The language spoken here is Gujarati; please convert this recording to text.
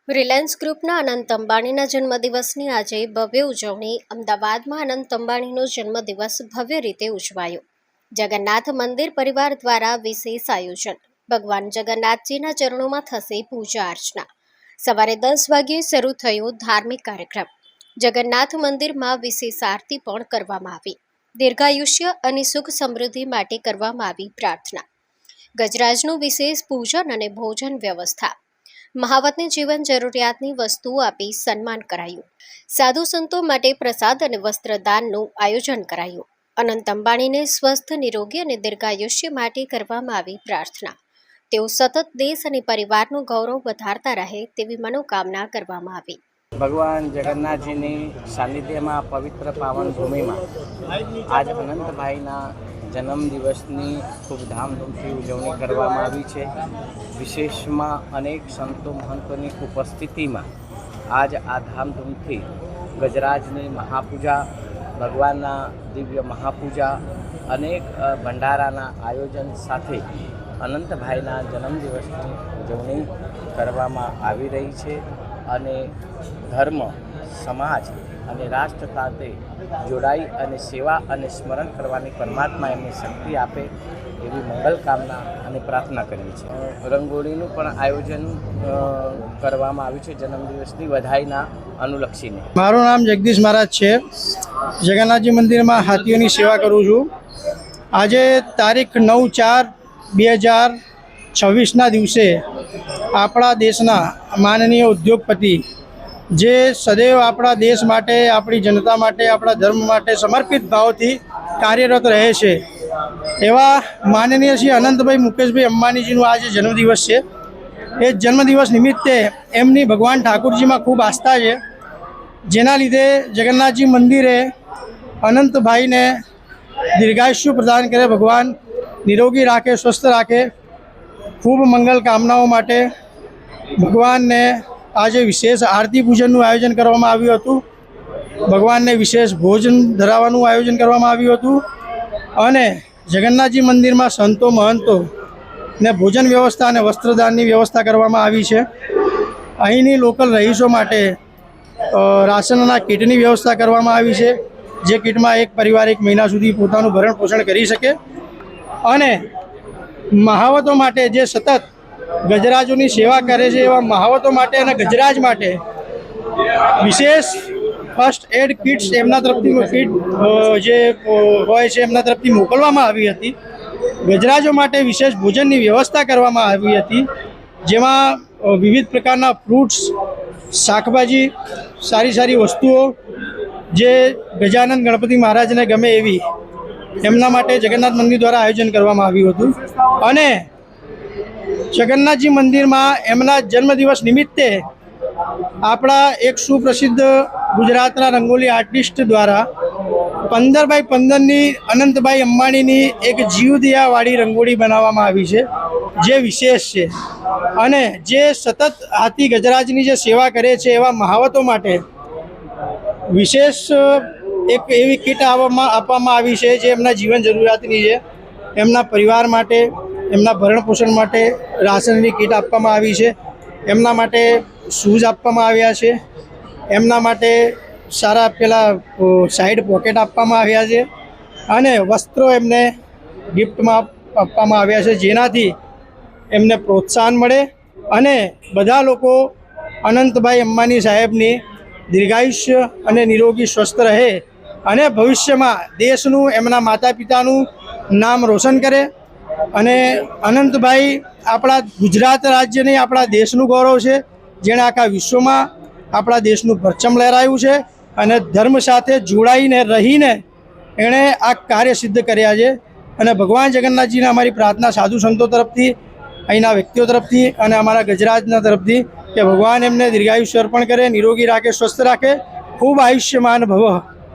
રિલાયન્સ ગ્રુપના અનંત અંબાણીના જન્મદિવસની આજે ભવ્ય ઉજવણી અમદાવાદમાં અનંત અંબાણીનો જન્મદિવસ ભવ્ય રીતે ઉજવાયો। જગન્નાથ મંદિર પરિવાર દ્વારા વિશેષ આયોજન। ભગવાન જગન્નાથજીના ચરણોમાં થશે પૂજા અર્ચના। સવારે 10 વાગ્યે શરૂ થયો ધાર્મિક કાર્યક્રમ। જગન્નાથ મંદિરમાં વિશેષ આરતી પણ કરવામાં આવી। દીર્ઘાયુષ્ય અને સુખ સમૃદ્ધિ માટે કરવામાં આવી પ્રાર્થના। ગજરાજનું વિશેષ પૂજન અને ભોજન વ્યવસ્થા। મહાવતને જીવન જરૂરિયાતની વસ્તુઓ આપી સન્માન કરાયું। સાધુ સંતો માટે પ્રસાદ અને વસ્ત્રદાનનું આયોજન કરાયું। અનંત અંબાણીને સ્વસ્થ નિરોગી અને દીર્ઘાયુષ્ય માટે કરવામાં આવી પ્રાર્થના। તેઓ સતત દેશ અને પરિવારનું ગૌરવ વધારતા રહે તેવી મનોકામના કરવામાં આવી। ભગવાન જગન્નાથજીની સાનિધ્યમાં પવિત્ર પાવન ભૂમિમાં આજ અનંતભાઈના જન્મદિવસની ખૂબ ધામધૂમથી ઉજવણી કરવામાં આવી છે। વિશેષમાં અનેક સંતો મહંતોની ઉપસ્થિતિમાં આજ આ ધામધૂમથી ગજરાજની મહાપૂજા, ભગવાનના દિવ્ય મહાપૂજા, અનેક ભંડારાના આયોજન સાથે અનંતભાઈના જન્મદિવસની ઉજવણી કરવામાં આવી રહી છે અને ધર્મ, સમાજ અને રાષ્ટ્ર સાથે જોડાઈ અને સેવા અને સ્મરણ કરવાની પરમાત્મા એમને શક્તિ આપે એવી મંગલ કામના અને પ્રાર્થના કરીએ છીએ। રંગોળીનું પણ આયોજન કરવામાં આવ્યું છે જન્મદિવસની વધાઈના અનુલક્ષીને। મારું નામ જગદીશ મહારાજ છે। જગન્નાથજી મંદિરમાં હાથીઓની સેવા કરું છું। આજે તારીખ 9/4/2026ના દિવસે આપણા દેશના માનનીય ઉદ્યોગપતિ જે સદૈવ આપણા દેશ માટે, આપણી જનતા માટે, આપણા ધર્મ માટે સમર્પિત ભાવથી કાર્યરત રહે છે એવા માનનીય શ્રી અનંતભાઈ મુકેશભાઈ અંબાણીજીનો આજે જન્મદિવસ છે। એ જન્મદિવસ નિમિત્તે એમની ભગવાન ઠાકુરજીમાં ખૂબ આસ્થા છે, જેના લીધે જગન્નાથજી મંદિરે અનંતભાઈને દીર્ઘાયુષ્ય પ્રદાન કરે, ભગવાન નિરોગી રાખે, સ્વસ્થ રાખે। ખૂબ મંગલ કામનાઓ માટે ભગવાનને આજે વિશેષ આરતી પૂજનનું આયોજન કરવામાં આવ્યું હતું। ભગવાનને વિશેષ ભોજન ધરાવવાનું આયોજન કરવામાં આવ્યું હતું અને જગન્નાથજી મંદિરમાં સંતો મહંતો ને ભોજન વ્યવસ્થા અને વસ્ત્રદાનની વ્યવસ્થા કરવામાં આવી છે। અહીંની લોકલ રહીશો માટે રાશનના કીટની વ્યવસ્થા કરવામાં આવી છે, જે કીટમાં એક પરિવાર 1 મહિના સુધી પોતાનું ભરણ પોષણ કરી શકે। અને મહાવતો માટે જે સતત ગજરાજોની સેવા કરે છે એવા મહાવતો માટે અને ગજરાજ માટે વિશેષ ફર્સ્ટ એડ કિટ્સ એમના તરફથી કીટ જે હોય છે એમના તરફથી મોકલવામાં આવી હતી। ગજરાજો માટે વિશેષ ભોજનની વ્યવસ્થા કરવામાં આવી હતી, જેમાં વિવિધ પ્રકારના ફ્રૂટ્સ, શાકભાજી, સારી સારી વસ્તુઓ જે ગજાનંદ ગણપતિ મહારાજને ગમે એવી એમના માટે જગન્નાથ મંદિર દ્વારા આયોજન કરવામાં આવ્યું હતું। અને જગન્નાથજી મંદિરમાં એમના જન્મદિવસ નિમિત્તે આપણા એક સુપ્રસિદ્ધ ગુજરાતના રંગોલી આર્ટિસ્ટ દ્વારા 15x15ની અનંતભાઈ અંબાણીની એક જીવદયાવાળી રંગોળી બનાવવામાં આવી છે, જે વિશેષ છે। અને જે સતત હાથી ગજરાજની જે સેવા કરે છે એવા મહાવતો માટે વિશેષ એક એવી કીટ આપવામાં આવી છે જે એમના જીવન જરૂરિયાતની છે। એમના પરિવાર માટે, એમના ભરણ પોષણ માટે રાશનની કીટ આપવામાં આવી છે। એમના માટે શૂઝ આપવામાં આવ્યા છે। એમના માટે સારા પેલા સાઈડ પોકેટ આપવામાં આવ્યા છે અને વસ્ત્રો એમને ગિફ્ટમાં આપવામાં આવ્યા છે, જેનાથી એમને પ્રોત્સાહન મળે અને બધા લોકો અનંતભાઈ અંબાણી સાહેબની દીર્ઘાયુષ્ય અને નિરોગી સ્વસ્થ રહે અને ભવિષ્યમાં દેશનું, એમના માતા પિતાનું નામ રોશન કરે। અને અનંતભાઈ આપણા ગુજરાત રાજ્યની, આપણા દેશનું ગૌરવ છે, જેણે આખા વિશ્વમાં આપણા દેશનું પરચમ લહેરાયું છે અને ધર્મ સાથે જોડાઈને રહીને એણે આ કાર્ય સિદ્ધ કર્યા છે। અને ભગવાન જગન્નાથજીને અમારી પ્રાર્થના સાધુ સંતો તરફથી, અહીંના વ્યક્તિઓ તરફથી અને અમારા ગજરાજના તરફથી કે ભગવાન એમને દીર્ઘાયુષ્ય અર્પણ કરે, નિરોગી રાખે, સ્વસ્થ રાખે, ખૂબ આયુષ્યમાન ભવ।